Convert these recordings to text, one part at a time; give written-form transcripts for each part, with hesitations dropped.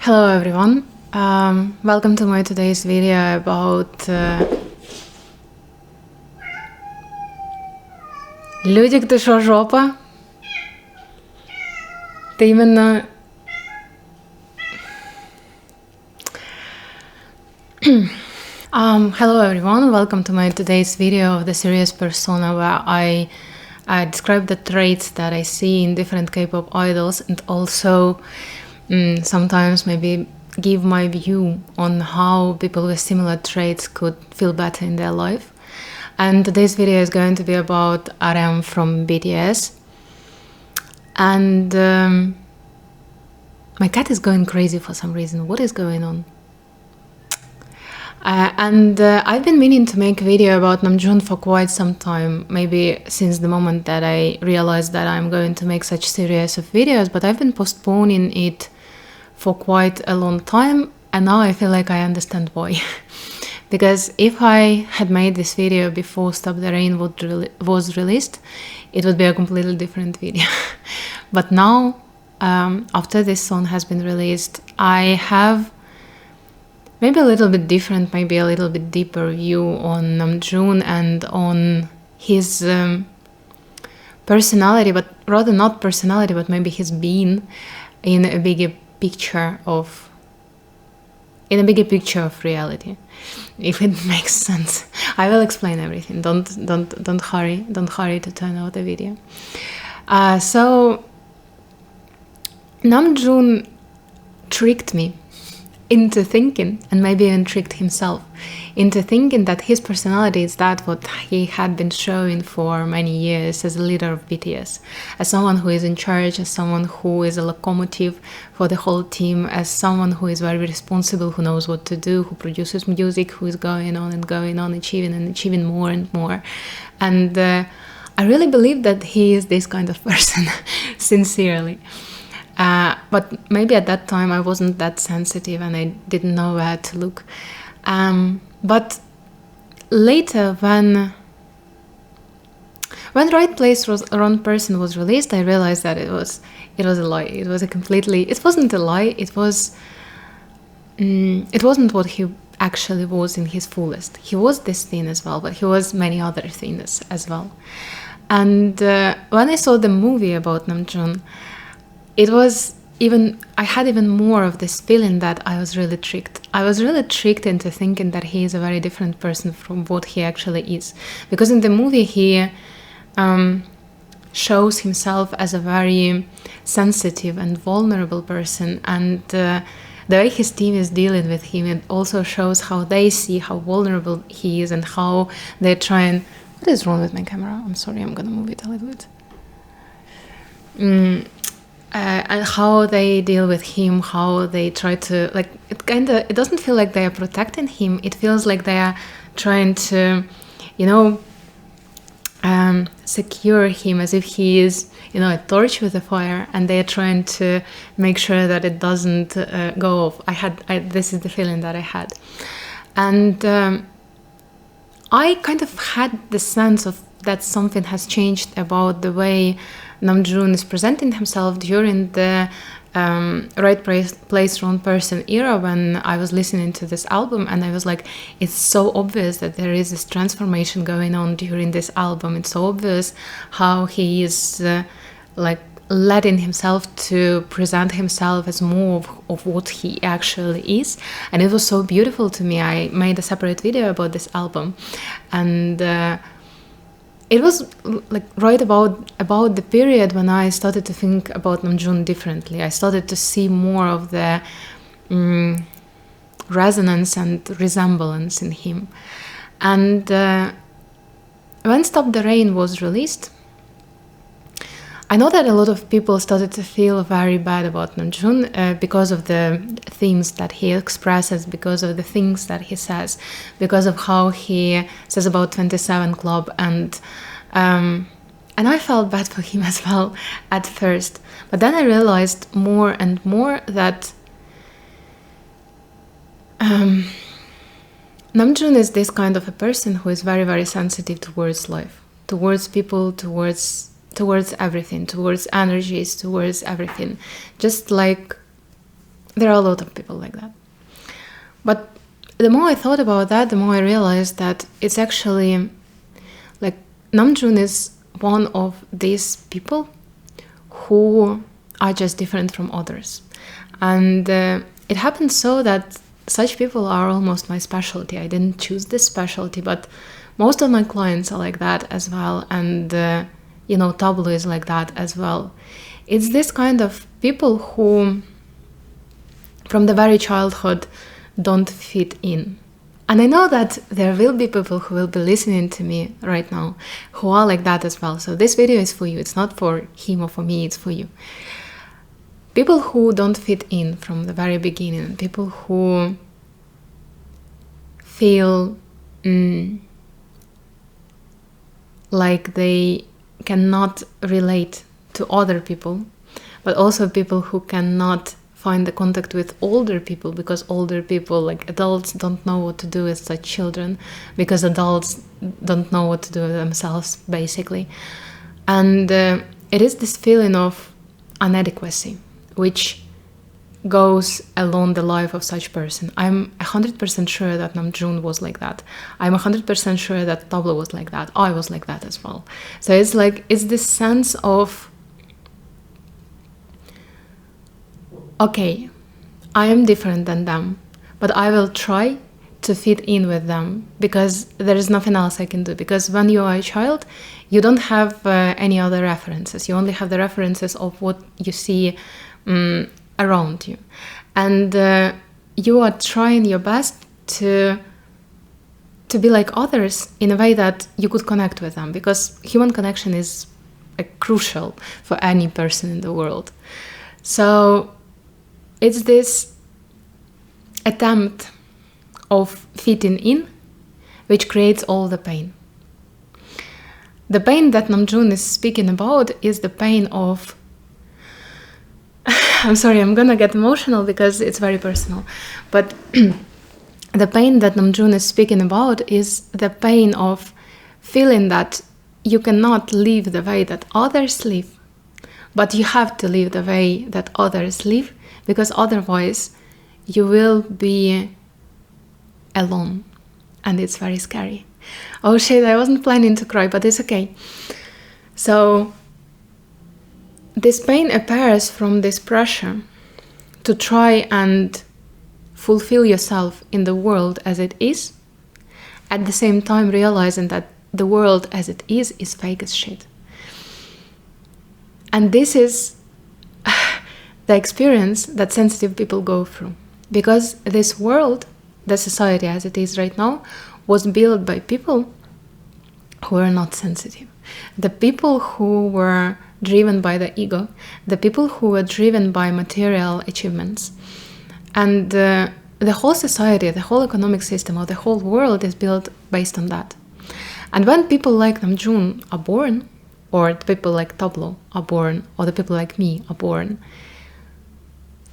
Hello everyone, welcome to my today's video about Людик, ты шо, жопа? Ты именно... Hello everyone, welcome to my today's video of the serious persona, where I describe the traits that I see in different K-pop idols, and also sometimes maybe give my view on how people with similar traits could feel better in their life. And today's video is going to be about RM from BTS. And my cat is going crazy for some reason. What is going on? I've been meaning to make a video about Namjoon for quite some time, maybe since the moment that I realized that I'm going to make such series of videos, but I've been postponing it for quite a long time, and now I feel like I understand why. Because if I had made this video before Stop the Rain was released, it would be a completely different video. But now, after this song has been released, I have maybe a little bit different, maybe a little bit deeper view on Namjoon and on his personality, but rather not personality, but maybe his being in a bigger picture of reality, if it makes sense. I will explain everything. Don't hurry to turn off the video. So Namjoon tricked me into thinking, and maybe even tricked himself into thinking, that his personality is that what he had been showing for many years as a leader of BTS, as someone who is in charge, as someone who is a locomotive for the whole team, as someone who is very responsible, who knows what to do, who produces music, who is going on, achieving more and more. And I really believe that he is this kind of person, sincerely. But maybe at that time I wasn't that sensitive and I didn't know where to look. But later, when Right Place, Wrong Person was released, I realized that it was a lie. It wasn't a lie. It wasn't what he actually was in his fullest. He was this thing as well, but he was many other things as well. And when I saw the movie about Namjoon, I had even more of this feeling that I was really tricked. I was really tricked into thinking that he is a very different person from what he actually is. Because in the movie he shows himself as a very sensitive and vulnerable person, and the way his team is dealing with him, it also shows how they see how vulnerable he is and how they're trying... What is wrong with my camera? I'm sorry, I'm gonna move it a little bit. And how they deal with him, how they try to, like, it doesn't feel like they are protecting him. It feels like they are trying to, secure him, as if he is, a torch with a fire, and they are trying to make sure that it doesn't go off. This is the feeling that I had. And I kind of had the sense of that something has changed about the way Namjoon is presenting himself during the Right Place, Wrong Person era, when I was listening to this album, and I was like, it's so obvious that there is this transformation going on during this album. It's so obvious how he is letting himself to present himself as more of what he actually is. And it was so beautiful to me. I made a separate video about this album, and it was like right about the period when I started to think about Namjoon differently. I started to see more of the resonance and resemblance in him. And when Stop the Rain was released, I know that a lot of people started to feel very bad about Namjoon because of the themes that he expresses, because of the things that he says, because of how he says about 27 Club, and I felt bad for him as well at first. But then I realized more and more that Namjoon is this kind of a person who is very, very sensitive towards life, towards people, towards everything, towards energies, towards everything. Just like There are a lot of people like that. But the more I thought about that, the more I realized that it's actually like Namjoon is one of these people who are just different from others. And it happens so that such people are almost my specialty. I didn't choose this specialty, but most of my clients are like that as well. And, Tablo is like that as well. It's this kind of people who, from the very childhood, don't fit in. And I know that there will be people who will be listening to me right now who are like that as well. So this video is for you. It's not for him or for me, it's for you. People who don't fit in from the very beginning. People who feel like they cannot relate to other people, but also people who cannot find the contact with older people, because older people, like adults, don't know what to do with such children, because adults don't know what to do with themselves, basically. And it is this feeling of inadequacy, which goes along the life of such person. I'm 100% sure that Namjoon was like that. I'm 100% sure that Tablo was like that. I was like that as well. So it's this sense of, okay, I am different than them, but I will try to fit in with them, because there is nothing else I can do. Because when you are a child, you don't have any other references. You only have the references of what you see around you. And you are trying your best to be like others in a way that you could connect with them, because human connection is crucial for any person in the world. So it's this attempt of fitting in which creates all the pain. The pain that Namjoon is speaking about is the pain of I'm sorry, I'm gonna get emotional because it's very personal, but the pain that Namjoon is speaking about is the pain of feeling that you cannot live the way that others live, but you have to live the way that others live, because otherwise you will be alone, and it's very scary. Oh shit, I wasn't planning to cry, but it's okay. So this pain appears from this pressure to try and fulfill yourself in the world as it is, at the same time realizing that the world as it is fake as shit. And this is the experience that sensitive people go through, because this world, the society as it is right now, was built by people who are not sensitive. The people who were driven by the ego, the people who were driven by material achievements. And the whole society, the whole economic system of the whole world is built based on that. And when people like Namjoon are born, or the people like Tablo are born, or the people like me are born,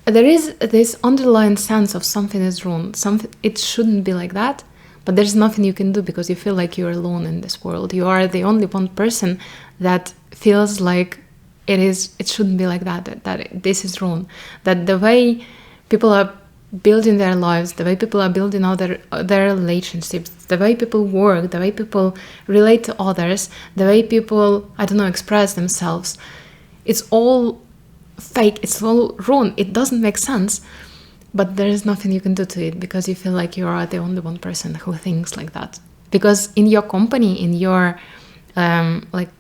there is this underlying sense of something is wrong. It shouldn't be like that, but there's nothing you can do, because you feel like you're alone in this world. You are the only one person that feels like it shouldn't be like that this is wrong, that the way people are building their lives, the way people are building their relationships, the way people work, the way people relate to others, the way people, express themselves, it's all fake, it's all wrong, it doesn't make sense. But there is nothing you can do to it, because you feel like you are the only one person who thinks like that. Because in your company, in your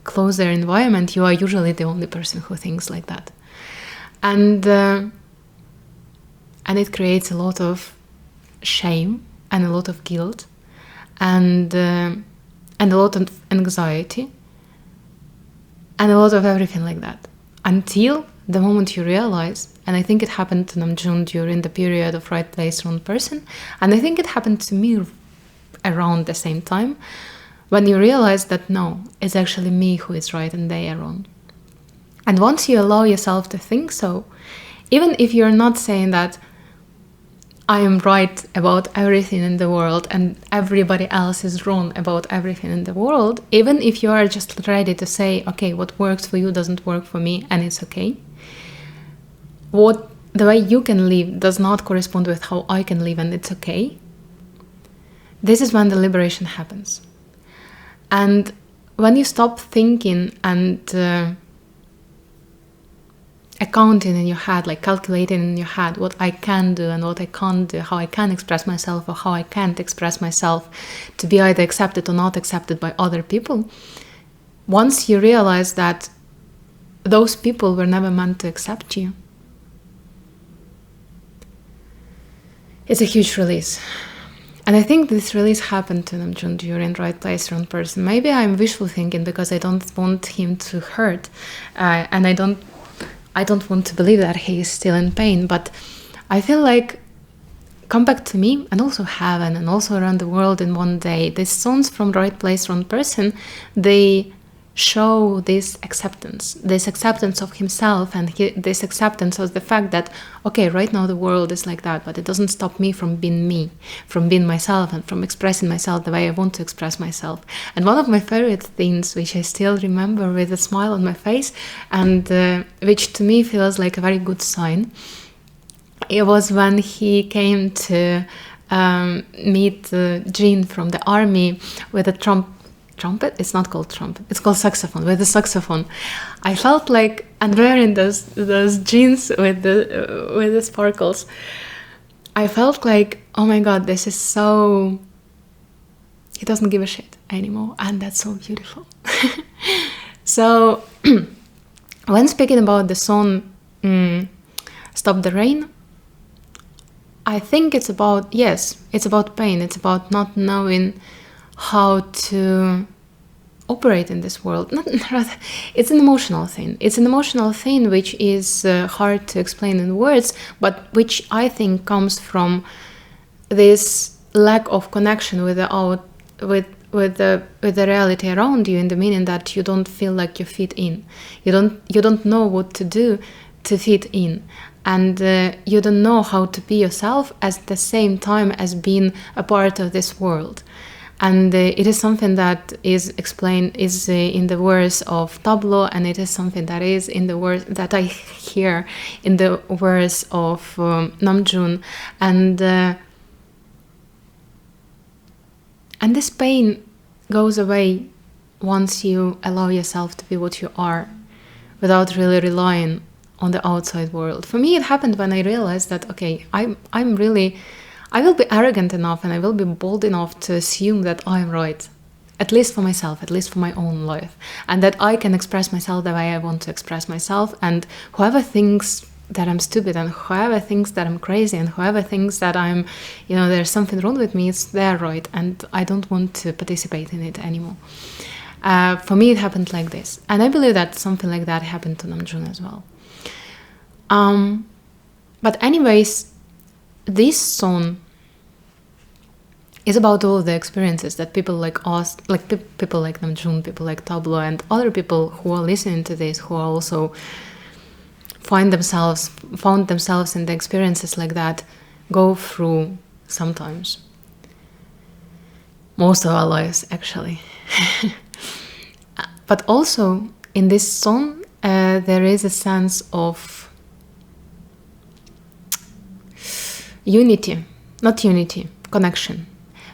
closer environment, you are usually the only person who thinks like that. And it creates a lot of shame and a lot of guilt and a lot of anxiety and a lot of everything like that, until the moment you realize, and I think it happened to Namjoon during the period of right place, wrong person, and I think it happened to me around the same time, when you realize that no, it's actually me who is right and they are wrong. And once you allow yourself to think so, even if you're not saying that I am right about everything in the world and everybody else is wrong about everything in the world, even if you are just ready to say, okay, what works for you doesn't work for me, and it's okay, what the way you can live does not correspond with how I can live, and it's okay, this is when the liberation happens. And when you stop thinking and accounting in your head, like calculating in your head what I can do and what I can't do, how I can express myself or how I can't express myself to be either accepted or not accepted by other people, once you realize that those people were never meant to accept you, it's a huge release. And I think this release happened to Namjoon during Right Place, Wrong Person. Maybe I'm wishful thinking because I don't want him to hurt, and I don't want to believe that he is still in pain. But I feel like Come Back to Me, and also Heaven, and also Around the World in One Day, these songs from Right Place, Wrong Person, they show this acceptance of himself, and this acceptance of the fact that, okay, right now the world is like that, but it doesn't stop me, from being myself, and from expressing myself the way I want to express myself. And one of my favorite things, which I still remember with a smile on my face, and which to me feels like a very good sign, it was when he came to meet Jean from the army with a trumpet? It's not called trumpet. It's called saxophone. With the saxophone, I felt like, and wearing those jeans with the sparkles, I felt like, oh my god, this is so. He doesn't give a shit anymore, and that's so beautiful. So, when speaking about the song "Stop the Rain," I think it's about pain. It's about not knowing how to operate in this world. It's an emotional thing. It's an emotional thing which is hard to explain in words, but which I think comes from this lack of connection with the reality around you, in the meaning that you don't feel like you fit in. You don't know what to do to fit in. And you don't know how to be yourself at the same time as being a part of this world. And it is something that is explained in the verse of Tablo, and it is something that is in the verse that I hear in the verse of Namjoon. And this pain goes away once you allow yourself to be what you are, without really relying on the outside world. For me, it happened when I realized that, okay, I will be arrogant enough and I will be bold enough to assume that I'm right, at least for myself, at least for my own life, and that I can express myself the way I want to express myself, and whoever thinks that I'm stupid, and whoever thinks that I'm crazy, and whoever thinks that I'm, there's something wrong with me, it's their right, and I don't want to participate in it anymore. For me, it happened like this, and I believe that something like that happened to Namjoon as well. But anyways, this song is about all the experiences that people like us, like people like Namjoon, people like Tablo, and other people who are listening to this, who are also found themselves in the experiences like that, go through sometimes. Most of our lives, actually. But also, in this song, there is a sense of connection.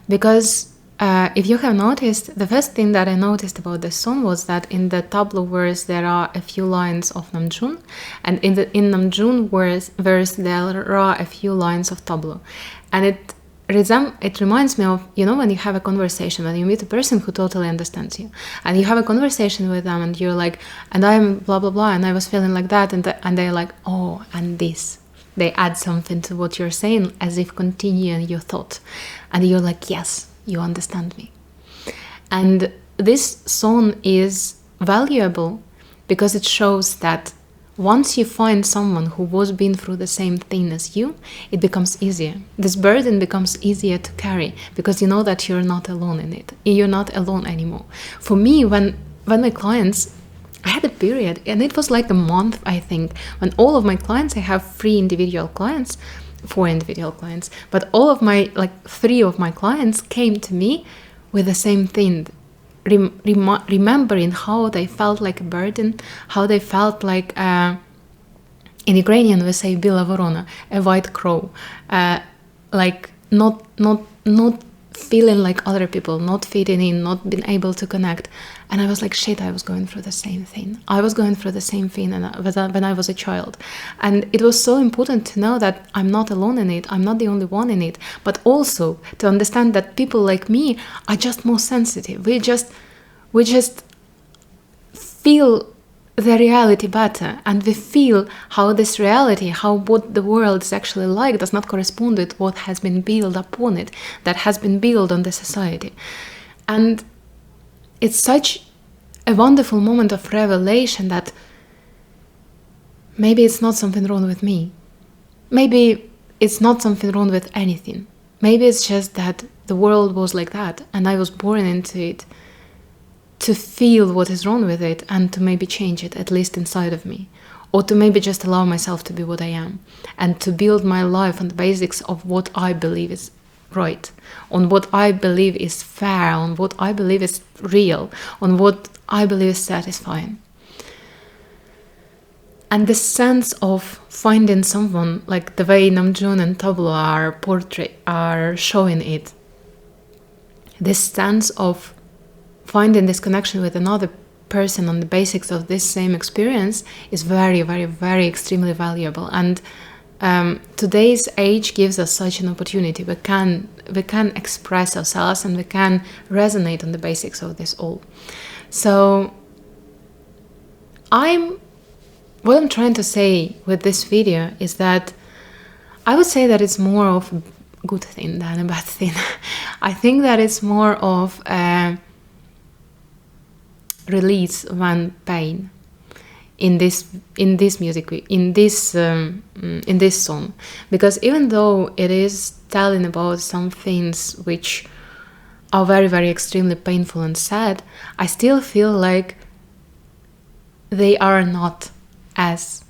Because if you have noticed, the first thing that I noticed about this song was that in the Tablo verse there are a few lines of Namjoon, and in Namjoon verse there are a few lines of Tablo. And it reminds me of, when you have a conversation, when you meet a person who totally understands you, and you have a conversation with them, and you're like, and I'm blah blah blah, and I was feeling like that, and they're like, oh, and this. They add something to what you're saying, as if continuing your thought. And you're like, yes, you understand me. And this song is valuable because it shows that once you find someone who was been through the same thing as you, it becomes easier. This burden becomes easier to carry because you know that you're not alone in it. You're not alone anymore. For me, when my clients, I had a period, and it was like a month, I think, when all of my clients, I have 4 individual clients, but all of 3 of my clients came to me with the same thing, remembering how they felt like a burden, how they felt like In Ukrainian, we say "Bila vorona," a white crow, like not feeling like other people, not fitting in, not being able to connect. And I was like, shit, I was going through the same thing. I was going through the same thing when I was a child. And it was so important to know that I'm not alone in it. I'm not the only one in it. But also to understand that people like me are just more sensitive. We just feel the reality better, and we feel how this reality, how what the world is actually like, does not correspond with what has been built upon it, that has been built on the society. And it's such a wonderful moment of revelation that maybe it's not something wrong with me. Maybe it's not something wrong with anything. Maybe it's just that the world was like that, and I was born into it to feel what is wrong with it and to maybe change it, at least inside of me. Or to maybe just allow myself to be what I am and to build my life on the basics of what I believe is right, on what I believe is fair, on what I believe is real, on what I believe is satisfying. And the sense of finding someone, like the way Namjoon and Tablo are showing it, this sense of finding this connection with another person on the basics of this same experience is very, very, very extremely valuable. And today's age gives us such an opportunity. We can express ourselves and we can resonate on the basics of this all. So what I'm trying to say with this video is that I would say that it's more of a good thing than a bad thing. I think that it's more of a release than pain in this music, in this song, because even though it is telling about some things which are very, very extremely painful and sad, I still feel like they are not as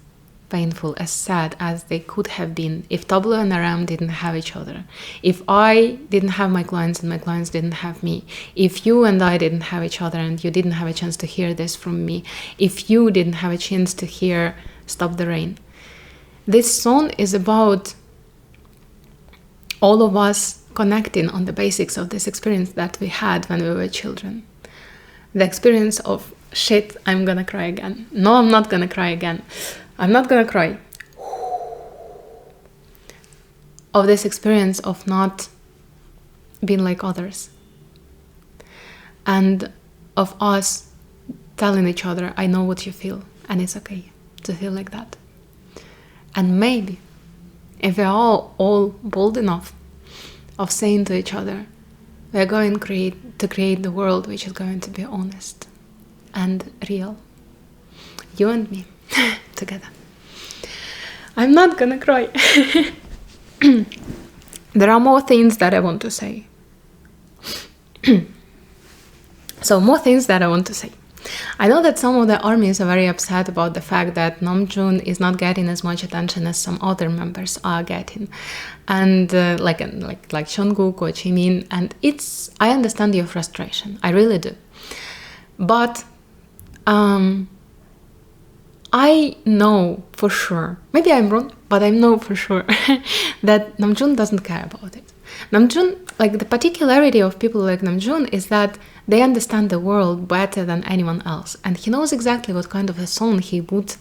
painful, as sad as they could have been if Tablo and RM didn't have each other, if I didn't have my clients and my clients didn't have me, if you and I didn't have each other and you didn't have a chance to hear this from me, if you didn't have a chance to hear Stop the Rain. This song is about all of us connecting on the basics of this experience that we had when we were children. The experience of, shit, I'm gonna cry again. No, I'm not gonna cry again. I'm not gonna cry. Of this experience of not being like others. And of us telling each other, I know what you feel, and it's okay to feel like that. And maybe, if we're all bold enough of saying to each other, we're going to create the world which is going to be honest and real. You and me. Together. I'm not gonna cry. There are more things that I want to say. So more things that I want to say. I know that some of the armies are very upset about the fact that Namjoon is not getting as much attention as some other members are getting, and like Jungkook or Jimin, and I understand your frustration. I really do, but I know for sure, maybe I'm wrong, but I know for sure that Namjoon doesn't care about it. Namjoon, like the particularity of people like Namjoon is that they understand the world better than anyone else. And he knows exactly what kind of a song he would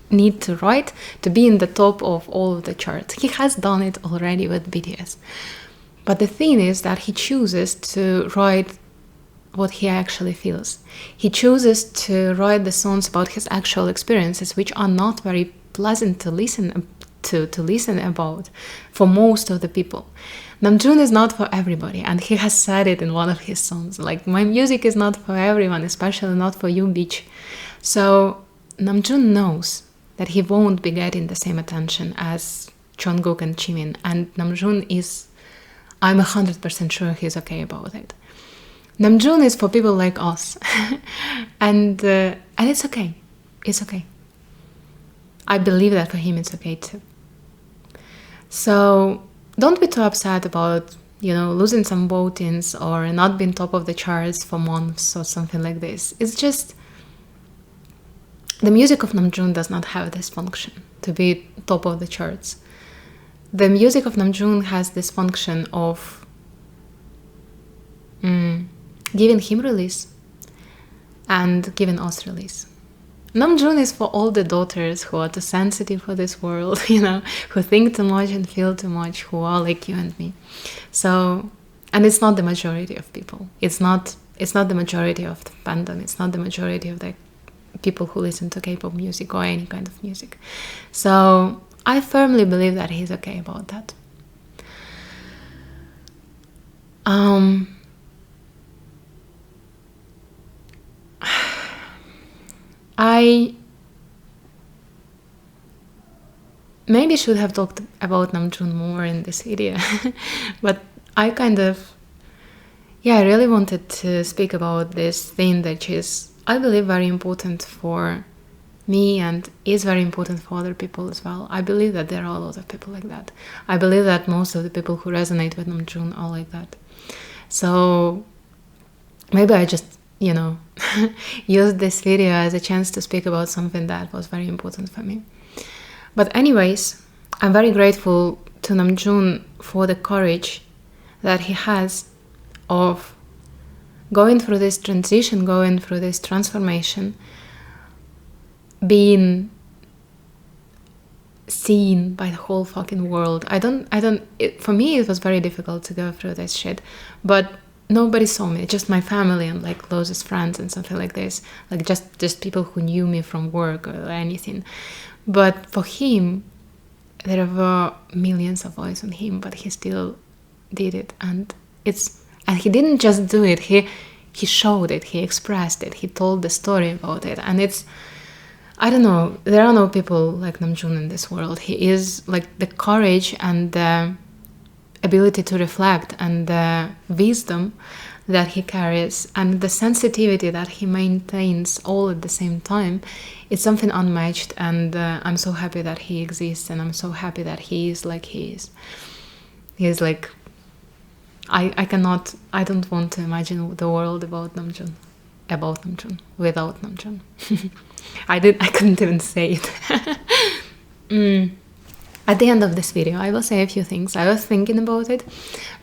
need to write to be in the top of all of the charts. He has done it already with BTS. But the thing is that he chooses to write what he actually feels. He chooses to write the songs about his actual experiences, which are not very pleasant to listen about for most of the people. Namjoon is not for everybody, and he has said it in one of his songs, like, my music is not for everyone, especially not for you, bitch. So Namjoon knows that he won't be getting the same attention as Jungkook and Jimin, and Namjoon is, I'm 100% sure he's okay about it. Namjoon is for people like us, and it's okay. It's okay. I believe that for him it's okay too. So don't be too upset about, losing some votings or not being top of the charts for months or something like this. It's just, the music of Namjoon does not have this function to be top of the charts. The music of Namjoon has this function of giving him release and giving us release. Namjoon is for all the daughters who are too sensitive for this world, who think too much and feel too much, who are like you and me. So, and it's not the majority of people. It's not the majority of the fandom. It's not the majority of the people who listen to K-pop music or any kind of music. So I firmly believe that he's okay about that. I maybe should have talked about Namjoon more in this video, but I I really wanted to speak about this thing that is, I believe, very important for me and is very important for other people as well. I believe that there are a lot of people like that. I believe that most of the people who resonate with Namjoon are like that. So maybe I just, used this video as a chance to speak about something that was very important for me. But anyways, I'm very grateful to Namjoon for the courage that he has of going through this transition, going through this transformation, being seen by the whole fucking world. For me, it was very difficult to go through this shit, but nobody saw me, just my family and like closest friends and something like this, like just people who knew me from work or anything. But for him, there were millions of eyes on him, but he still did it, and he didn't just do it, he showed it, he expressed it, he told the story about it. And I don't know, there are no people like Namjoon in this world. He is like the courage and the ability to reflect and the wisdom that he carries and the sensitivity that he maintains all at the same time. It's something unmatched, and I'm so happy that he exists, and I'm so happy that he is like he is. He is like, I don't want to imagine the world without Namjoon, without Namjoon. I couldn't even say it. At the end of this video, I will say a few things. I was thinking about it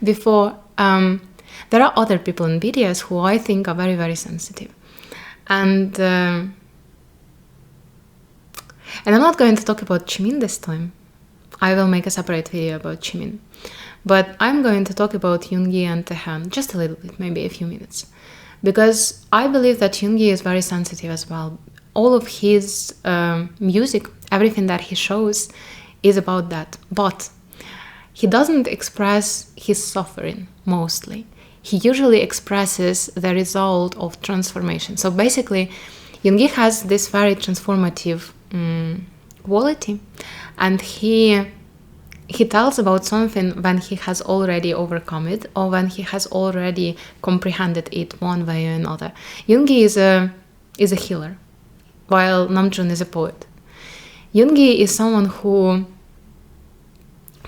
before. There are other people in BTS who I think are very, very sensitive. And I'm not going to talk about Jimin this time. I will make a separate video about Jimin. But I'm going to talk about Yoongi and Taehan just a little bit, maybe a few minutes. Because I believe that Yoongi is very sensitive as well. All of his music, everything that he shows is about that. But he doesn't express his suffering mostly. He usually expresses the result of transformation. So basically, Yoongi has this very transformative quality, and he tells about something when he has already overcome it or when he has already comprehended it one way or another. Yoongi is a healer, while Namjoon is a poet. Yoongi is someone who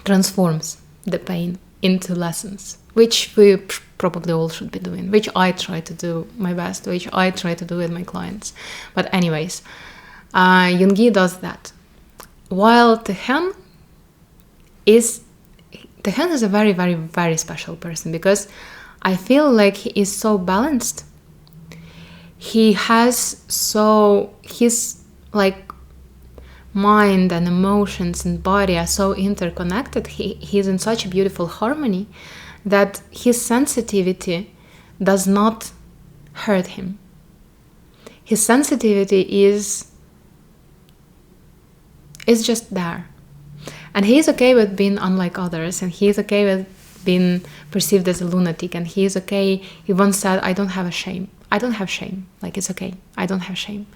transforms the pain into lessons, which we probably all should be doing, which I try to do my best, which I try to do with my clients. But anyways, Yoongi does that. While Taehan is a very, very, very special person, because I feel like he is so balanced. His like mind and emotions and body are so interconnected. He's in such a beautiful harmony that his sensitivity does not hurt him. His sensitivity is just there. And he is okay with being unlike others, and he is okay with being perceived as a lunatic, and he is okay. He once said, I don't have shame. Like, it's okay. I don't have shame.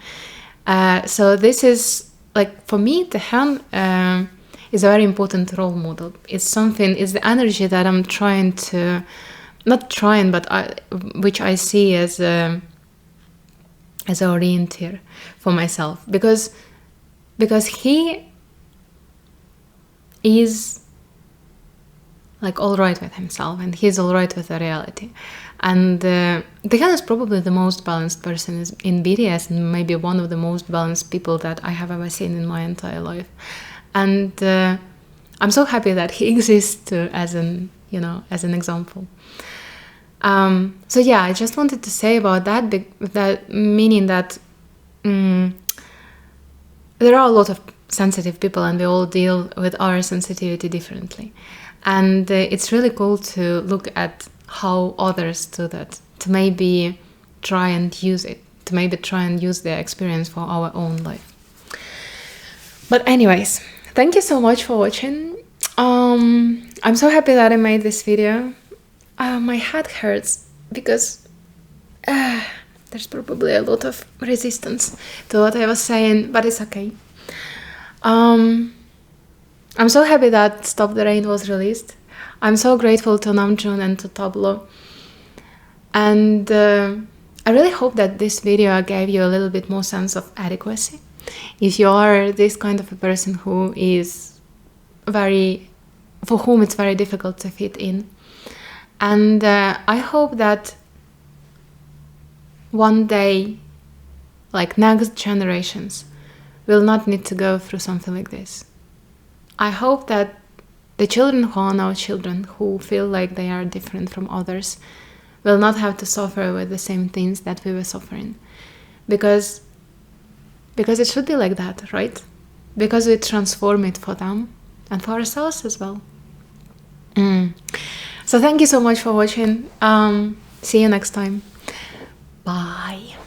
So this is, like, for me, Taehan is a very important role model. It's the energy that I'm trying to, which I see as a orienteer for myself. Because he is like all right with himself, and he's all right with the reality. And Taehyun is probably the most balanced person in BTS, and maybe one of the most balanced people that I have ever seen in my entire life. And I'm so happy that he exists as an example. So yeah, I just wanted to say about that, that meaning that there are a lot of sensitive people, and we all deal with our sensitivity differently. And it's really cool to look at how others do that, to maybe try and use it, to maybe try and use their experience for our own life. But anyways, thank you so much for watching. I'm so happy that I made this video. My head hurts because there's probably a lot of resistance to what I was saying, but it's okay. I'm so happy that Stop the Rain was released. I'm so grateful to Namjoon and to Tablo. And I really hope that this video gave you a little bit more sense of adequacy. If you are this kind of a person who is for whom it's very difficult to fit in. And I hope that one day, like next generations, will not need to go through something like this. I hope that the children who are now children, who feel like they are different from others, will not have to suffer with the same things that we were suffering. Because it should be like that, right? Because we transform it for them and for ourselves as well. So thank you so much for watching. See you next time. Bye.